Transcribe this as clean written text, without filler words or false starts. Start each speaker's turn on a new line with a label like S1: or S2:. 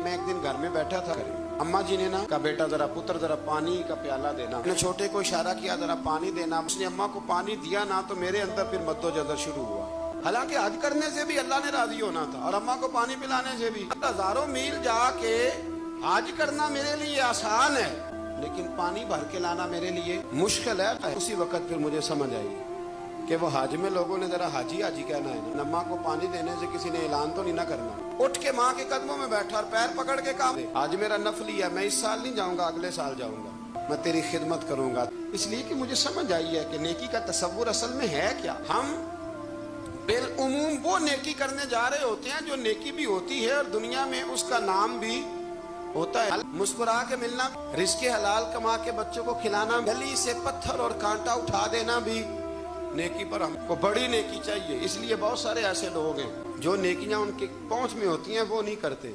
S1: मैं एक दिन घर में बैठा था, अम्मा जी ने ना कहा बेटा जरा पुत्र जरा पानी का प्याला देना। मैंने छोटे को इशारा किया जरा पानी देना। उसने अम्मा को पानी दिया ना तो मेरे अंदर फिर मद्दोजहद शुरू हुआ। हालांकि हज करने से भी अल्लाह ने राजी होना था और अम्मा को पानी पिलाने से भी। हजारों मील जाके हज करना मेरे लिए आसान है, लेकिन पानी भर के लाना मेरे लिए मुश्किल है। उसी वक्त फिर मुझे समझ आई कि वो हज में लोगों ने जरा हाजी हाजी कहना है ना। अम्मा को पानी देने से किसी ने ऐलान तो नहीं ना करना। उठ के माँ के कदमों में बैठा और पैर पकड़ के कहा आज मेरा नफली है, मैं इस साल नहीं जाऊंगा, अगले साल जाऊंगा, मैं तेरी खिदमत करूंगा। इसलिए कि मुझे समझ आई है कि नेकी का तस्वुर असल में है क्या। हम बिलउमूम वो नेकी करने जा रहे होते हैं जो नेकी भी होती है और दुनिया में उसका नाम भी होता है। मुस्कुरा के मिलना, रिज़्क़े हलाल कमा के बच्चों को खिलाना, गली से पत्थर और कांटा उठा देना भी नेकी पर हमको बड़ी नेकी चाहिए। इसलिए बहुत सारे ऐसे लोग हैं जो नेकियां उनके पहुंच में होती हैं वो नहीं करते।